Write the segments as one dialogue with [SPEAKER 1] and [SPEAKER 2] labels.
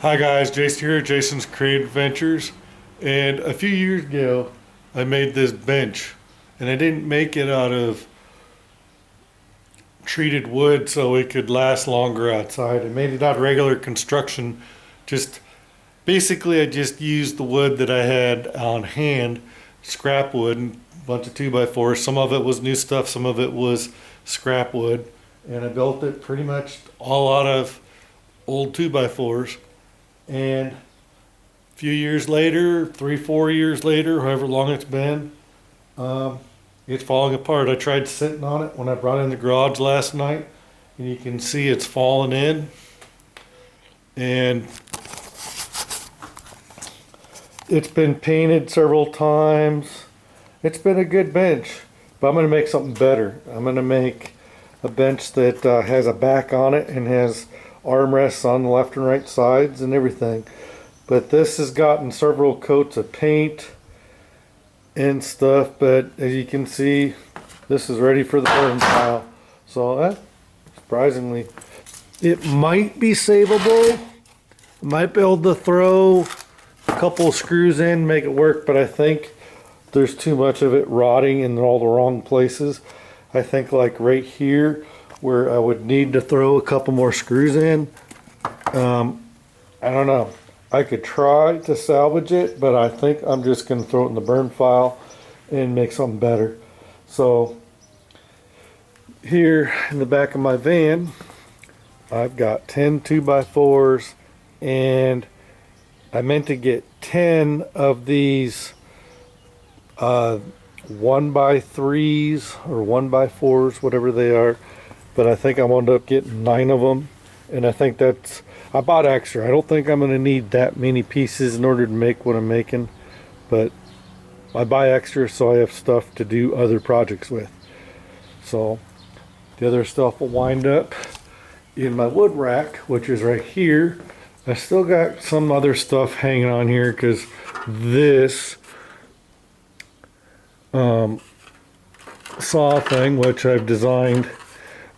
[SPEAKER 1] Hi guys, Jason here, Jason's Creative Adventures. And a few years ago, I made this bench. And I didn't make it out of treated wood so it could last longer outside. I made it out of regular construction. Just basically, I just used the wood that I had on hand, scrap wood, and a bunch of 2x4s. Some of it was new stuff, some of it was scrap wood. And I built it pretty much all out of old 2x4s. And a few years later, 3, 4 years later, however long it's been, it's falling apart. I tried sitting on it when I brought it in the garage last night, and you can see it's falling in. And it's been painted several times. It's been a good bench, but I'm going to make something better. I'm going to make a bench that has a back on it and has armrests on the left and right sides and everything. But this has gotten several coats of paint and stuff, but as you can see, this is ready for the burn pile. So surprisingly, it might be savable. Might be able to throw a couple of screws in, make it work, but I think there's too much of it rotting in all the wrong places. I think like right here where I would need to throw a couple more screws in. I don't know. I could try to salvage it, but I think I'm just going to throw it in the burn file and make something better. So here in the back of my van, I've got 10 2x4s, and I meant to get 10 of these 1x3s or 1x4s, whatever they are. But I think I wound up getting 9 of them, and I think I bought extra. I don't think I'm going to need that many pieces in order to make what I'm making, but I buy extra so I have stuff to do other projects with. So the other stuff will wind up in my wood rack, which is right here. I still got some other stuff hanging on here because this saw thing, which I've designed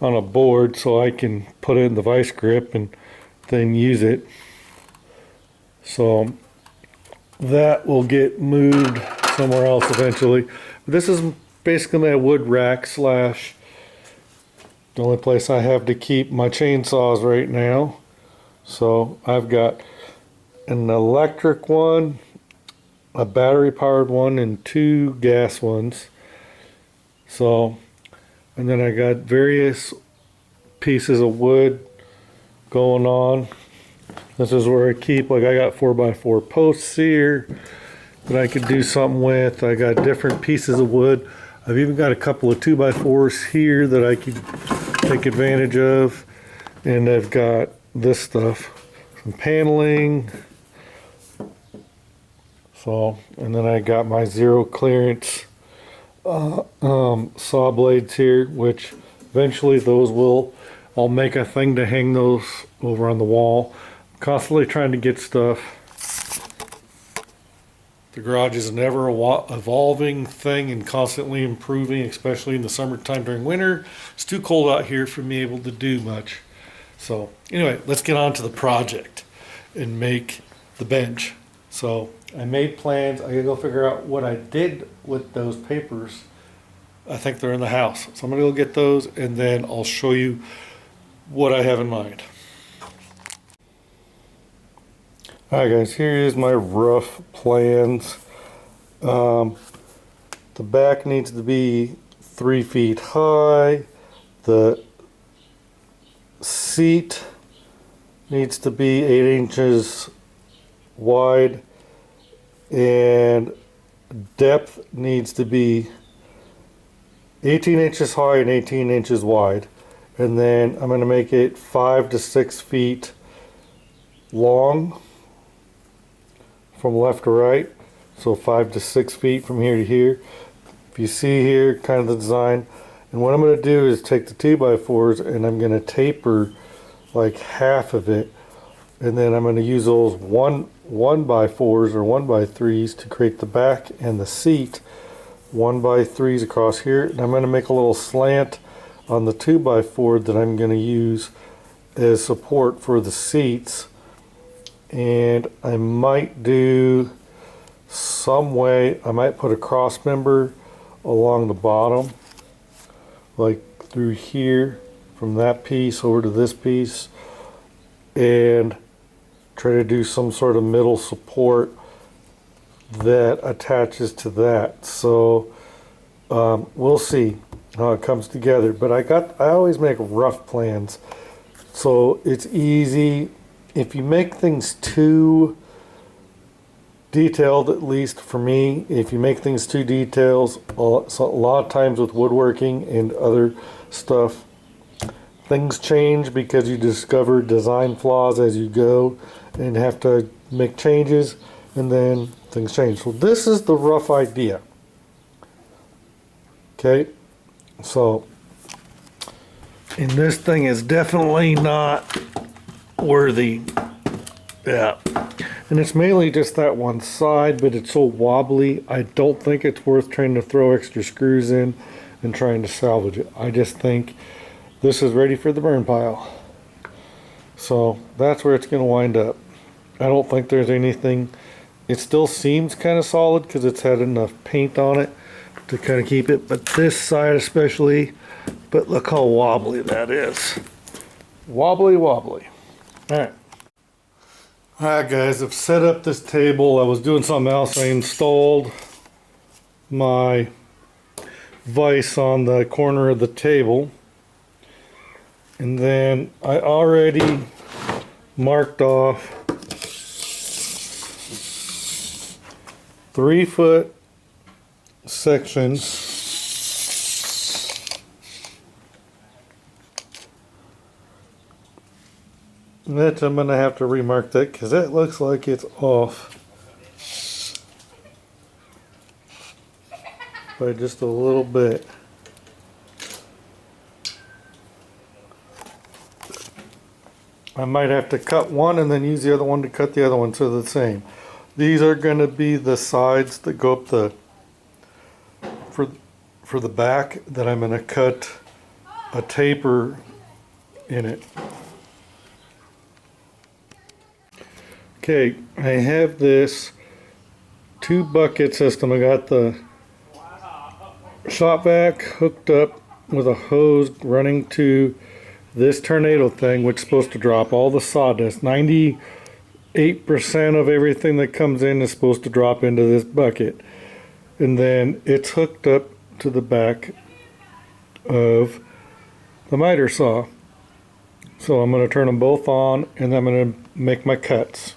[SPEAKER 1] on a board so I can put it in the vice grip and then use it. So that will get moved somewhere else eventually. This is basically my wood rack slash the only place I have to keep my chainsaws right now. So I've got an electric one, a battery powered one, and 2 gas ones. So, and then I got various pieces of wood going on. This is where I keep, like I got 4x4 posts here that I could do something with. I got different pieces of wood. I've even got a couple of 2x4s here that I could take advantage of. And I've got this stuff, some paneling. So, and then I got my zero clearance saw blades here, which eventually I'll make a thing to hang those over on the wall. I'm constantly trying to get stuff. The garage is an ever evolving thing and constantly improving, especially in the summertime. During winter, it's too cold out here for me able to do much. So anyway, let's get on to the project and make the bench. So I made plans. I gotta go figure out what I did with those papers. I think they're in the house. So I'm gonna go get those, and then I'll show you what I have in mind. Alright guys, here is my rough plans. The back needs to be 3 feet high. The seat needs to be 8 inches wide, and depth needs to be 18 inches high and 18 inches wide. And then I'm going to make it 5 to 6 feet long from left to right, so 5 to 6 feet from here to here. If you see here kind of the design, and what I'm going to do is take the 2x4s and I'm going to taper like half of it, and then I'm going to use those 1x4s or 1x3s to create the back and the seat. 1x3s across here, and I'm going to make a little slant on the 2x4 that I'm going to use as support for the seats. and I might do some way, I might put a cross member along the bottom, like through here, from that piece over to this piece, and try to do some sort of middle support that attaches to that. So we'll see how it comes together, but I always make rough plans so it's easy. If you make things too detailed, at least for me, if you make things too detailed, so a lot of times with woodworking and other stuff, things change because you discover design flaws as you go and have to make changes, and then things change. So this is the rough idea. Okay, so, and this thing is definitely not worthy. Yeah, and it's mainly just that one side, but it's so wobbly, I don't think it's worth trying to throw extra screws in and trying to salvage it. I just think this is ready for the burn pile. So that's where it's going to wind up. I don't think there's anything. It still seems kind of solid because it's had enough paint on it to kind of keep it, but this side especially, but look how wobbly that is. Wobbly, wobbly. Alright. Alright guys, I've set up this table. I was doing something else. I installed my vise on the corner of the table. And then I already marked off 3-foot sections that I'm going to have to remark that because that looks like it's off by just a little bit. I might have to cut one and then use the other one to cut the other one so they're the same. These are going to be the sides that go up the for the back that I'm going to cut a taper in it. Okay, I have this 2-bucket system. I got the shop vac hooked up with a hose running to this tornado thing, which is supposed to drop all the sawdust. 98% of everything that comes in is supposed to drop into this bucket. And then it's hooked up to the back of the miter saw. So I'm going to turn them both on and I'm going to make my cuts.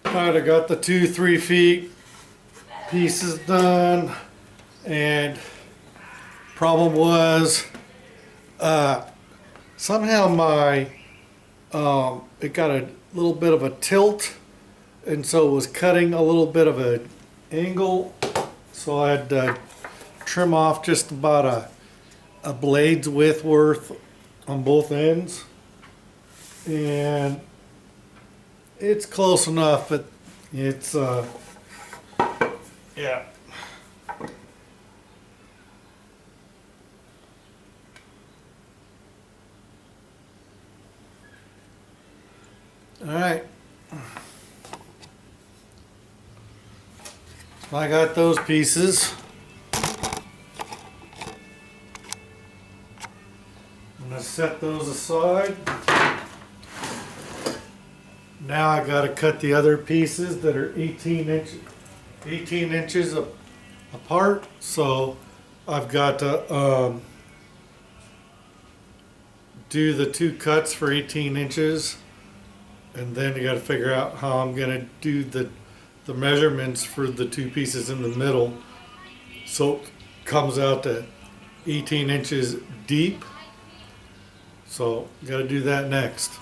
[SPEAKER 1] Alright, I got the 2 3 feet pieces done, and Problem was somehow my it got a little bit of a tilt, and so it was cutting a little bit of an angle, so I had to trim off just about a blade's width worth on both ends, and it's close enough, but it's yeah. All right. I got those pieces. I'm going to set those aside. Now I got to cut the other pieces that are 18 inches apart. So I've got to do the 2 cuts for 18 inches. And then you got to figure out how I'm going to do the measurements for the 2 pieces in the middle, so it comes out to 18 inches deep. So got to do that next.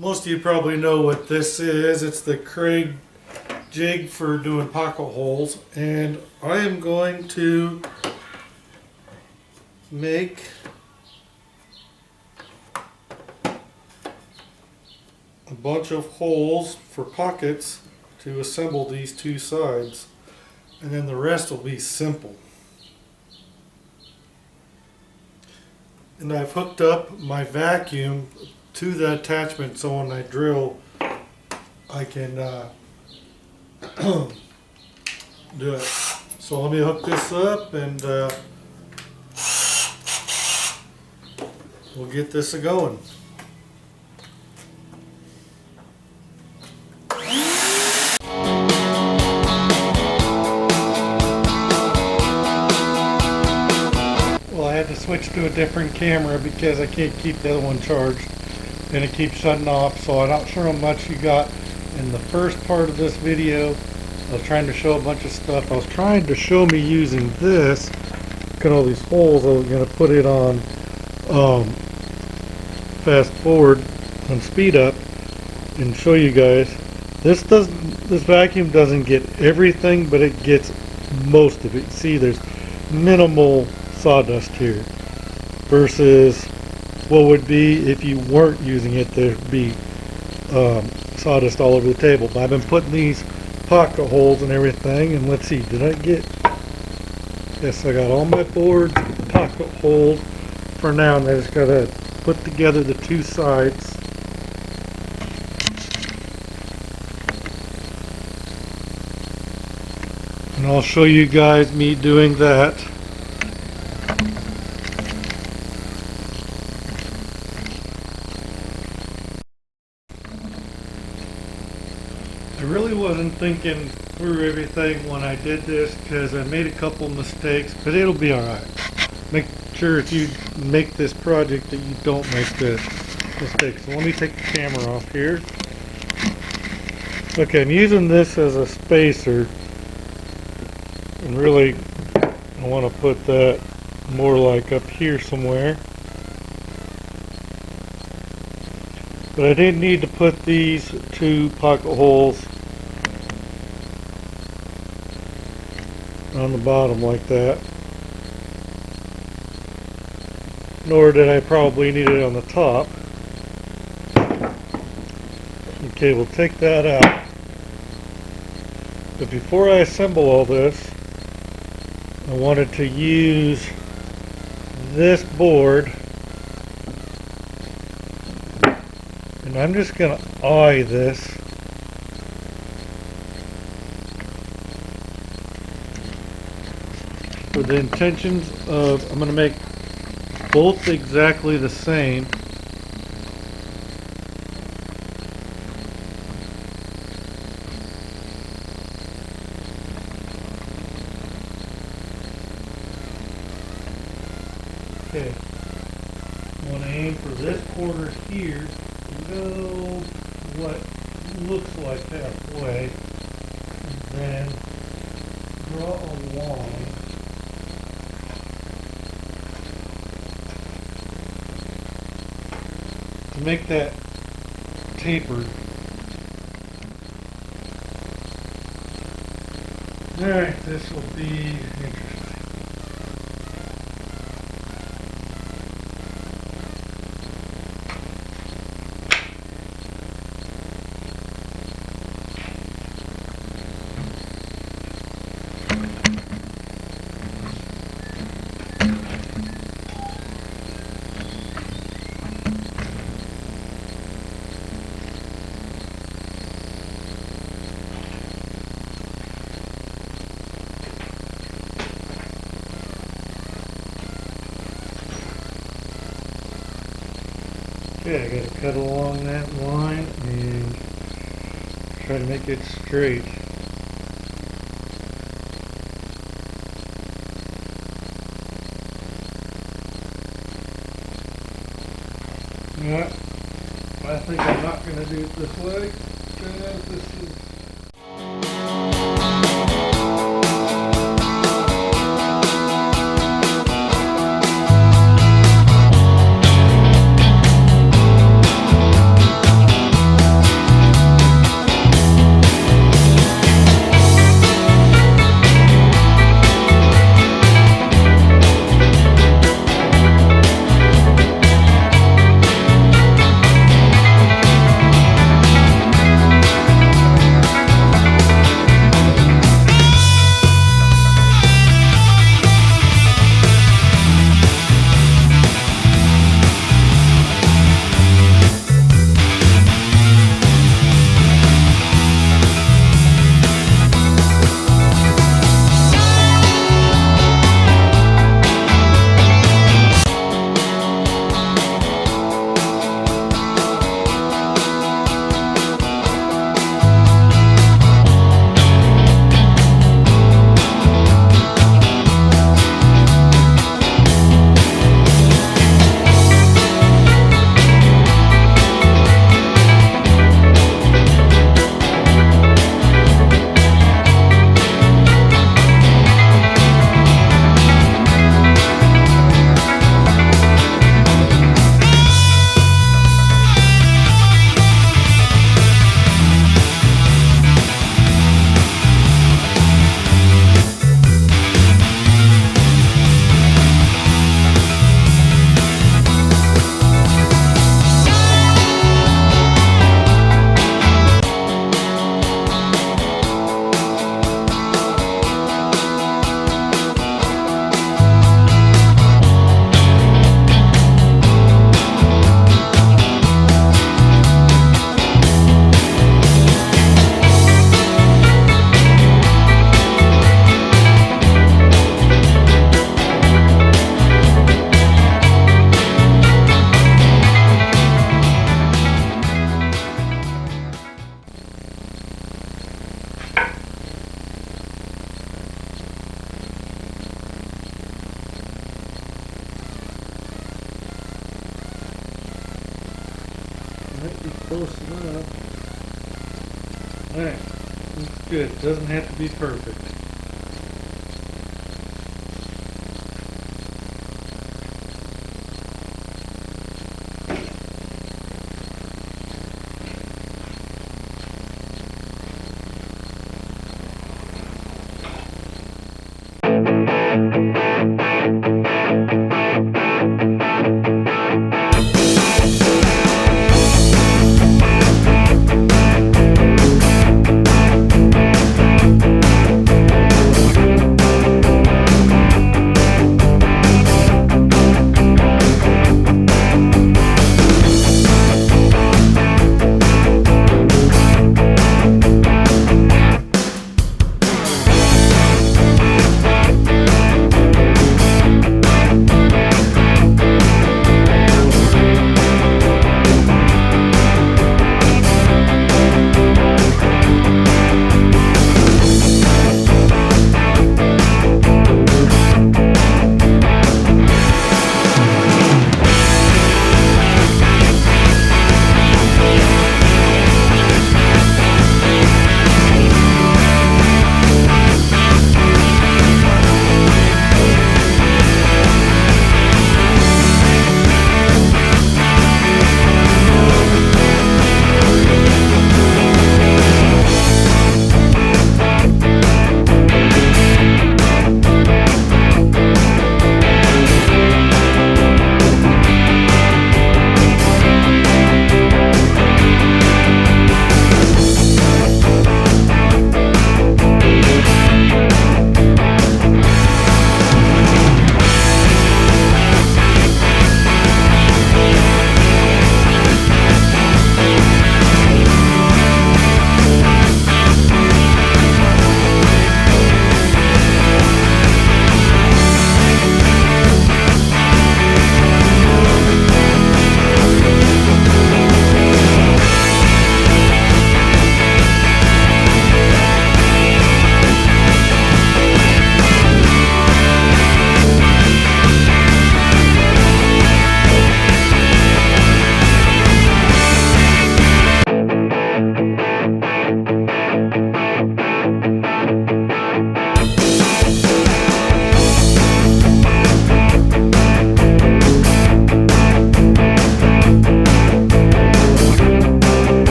[SPEAKER 1] Most of you probably know what this is. It's the Craig jig for doing pocket holes, and I am going to make a bunch of holes for pockets to assemble these 2 sides, and then the rest will be simple. And I've hooked up my vacuum to the attachment, so when I drill I can do it. So let me hook this up, and we'll get this a-going. Well, I had to switch to a different camera because I can't keep the other one charged, and it keeps shutting off, so I'm not sure how much you got in the first part of this video. I was trying to show a bunch of stuff. I was trying to show me using this. Look at all these holes. I was going to put it on fast forward on speed up and show you guys. This vacuum doesn't get everything, but it gets most of it. See, there's minimal sawdust here versus what would be if you weren't using it. There'd be sawdust all over the table. But I've been putting these pocket holes and everything, and let's see, did I get, yes, I got all my boards pocket holes for now, and I just gotta put together the two sides. And I'll show you guys me doing that. I really wasn't thinking through everything when I did this because I made a couple mistakes, but it'll be alright. Make sure if you make this project that you don't make this mistake. So let me take the camera off here. Okay, I'm using this as a spacer, and really I want to put that more like up here somewhere. But I didn't need to put these two pocket holes on the bottom like that. Nor did I probably need it on the top. Okay, we'll take that out. But before I assemble all this, I wanted to use this board. And I'm just going to eye this. With the intentions of, I'm going to make both exactly the same. Okay. I want to aim for this corner here. Go what looks like halfway, and then draw a line to make that tapered. Alright, this will be interesting. Okay, I gotta cut along that line and try to make it straight. Yeah, I think I'm not gonna do it this way, because this is close enough. Alright, that's good. Doesn't have to be perfect.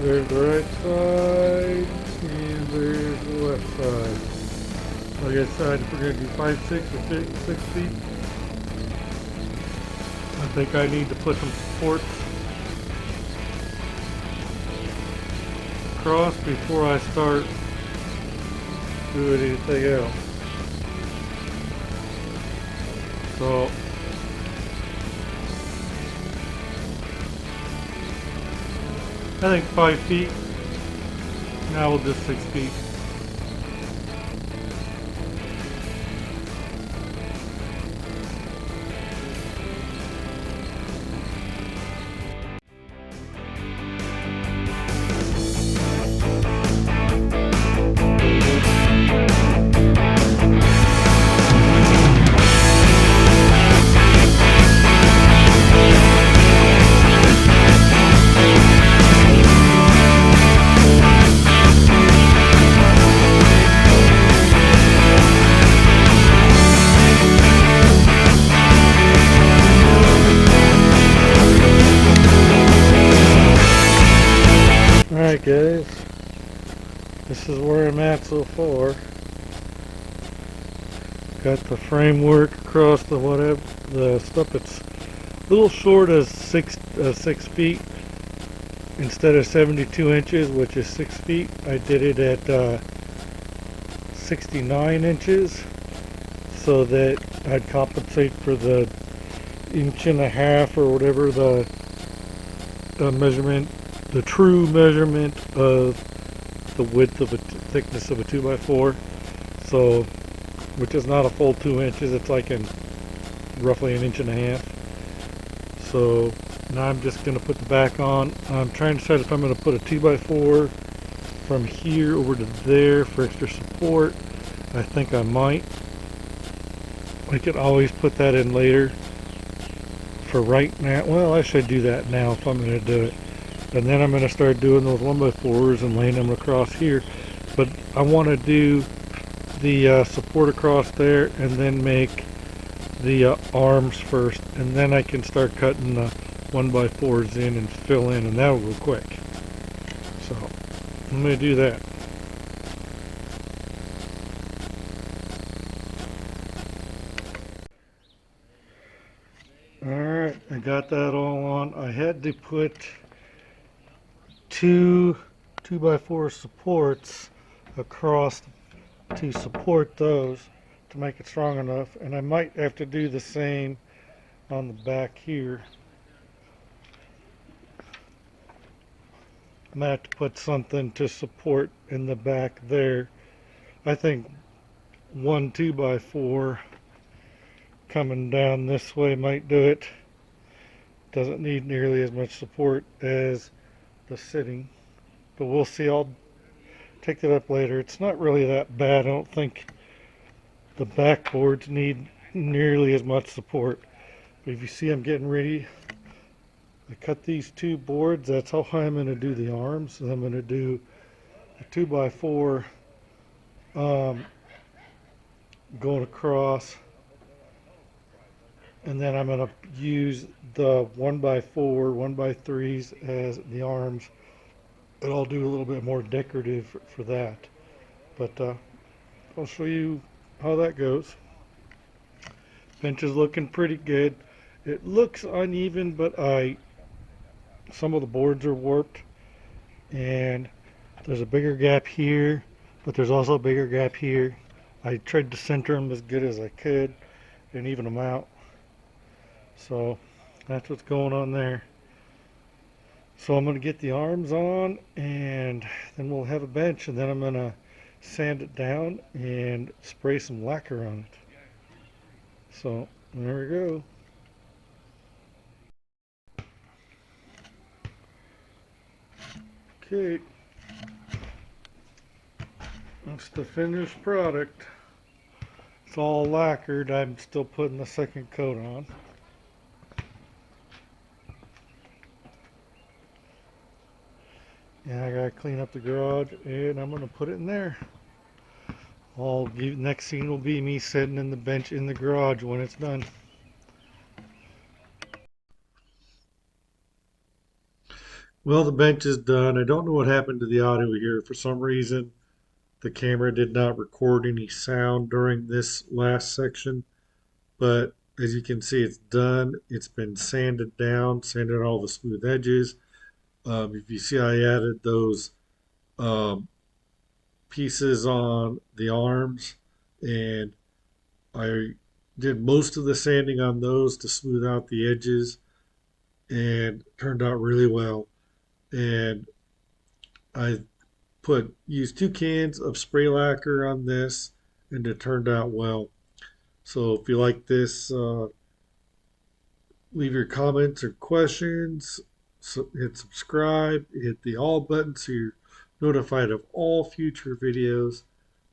[SPEAKER 1] There's the right side, and there's the left side. Like I said, if we're going to do 5'6" or 6 feet, I think I need to put some supports across before I start doing anything else. So I think 5 feet. Now we'll just 6 feet. Alright guys, this is where I'm at so far. Got the framework across the whatever, the stuff that's a little short as 6 feet instead of 72 inches, which is 6 feet. I did it at 69 inches so that I'd compensate for the 1.5 inches or whatever the measurement, the true measurement of the width of a thickness of a 2x4. So which is not a full 2 inches. It's like roughly an inch and a half. So now I'm just going to put the back on. I'm trying to decide if I'm going to put a 2x4 from here over to there for extra support. I think I might. I could always put that in later. For right now, well, I should do that now if I'm going to do it. And then I'm going to start doing those 1x4s and laying them across here. But I want to do the support across there and then make the arms first, and then I can start cutting the 1x4s in and fill in, and that'll go quick. So I'm going to do that. Alright, I got that all on. I had to put two 2x4 supports across to support those to make it strong enough, and I might have to do the same on the back here. I'm gonna have to put something to support in the back there. I think one 2x4 coming down this way might do it. Doesn't need nearly as much support as the sitting, but we'll see. I'll take that up later. It's not really that bad. I don't think the backboards need nearly as much support. But if you see, I'm getting ready. I cut these two boards. That's how I'm going to do the arms. And I'm going to do a 2x4 going across, and then I'm going to use the 1x4, 1x3s as the arms, and I'll do a little bit more decorative for that. But I'll show you how that goes. Bench is looking pretty good. It looks uneven, but some of the boards are warped, and there's a bigger gap here, but there's also a bigger gap here. I tried to center them as good as I could and even them out. So that's what's going on there. So I'm going to get the arms on, and then we'll have a bench, and then I'm going to sand it down and spray some lacquer on it. So there we go. Okay, that's the finished product. It's all lacquered. I'm still putting the second coat on. And I gotta clean up the garage, and I'm gonna put it in there. Next scene will be me sitting in the bench in the garage when it's done. Well, the bench is done. I don't know what happened to the audio here. For some reason, the camera did not record any sound during this last section, but as you can see, it's done. It's been sanded down, sanded all the smooth edges. If you see, I added those um, pieces on the arms, and I did most of the sanding on those to smooth out the edges, and it turned out really well. And I used 2 cans of spray lacquer on this, and it turned out well. So if you like this, leave your comments or questions. Hit subscribe, hit the all button so you're notified of all future videos.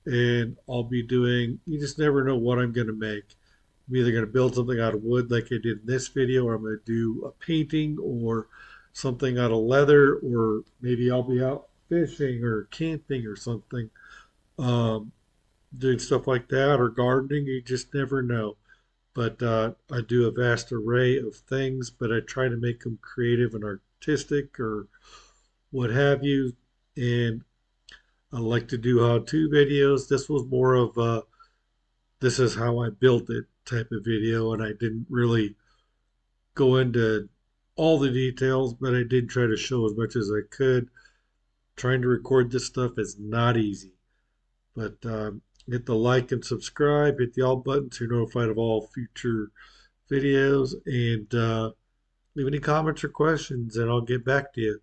[SPEAKER 1] And I'll be doing, you just never know what I'm going to make. I'm either going to build something out of wood like I did in this video, or I'm going to do a painting or something out of leather, or maybe I'll be out fishing or camping or something, um, doing stuff like that, or gardening. You just never know. But I do a vast array of things, but I try to make them creative and artistic or what have you. And I like to do how-to videos. This was more of a, this is how I built it type of video, and I didn't really go into all the details, but I did try to show as much as I could. Trying to record this stuff is not easy, but hit the like and subscribe, hit the all button so you're notified of all future videos, and leave any comments or questions, and I'll get back to you.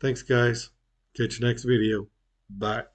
[SPEAKER 1] Thanks, guys. Catch you next video. Bye.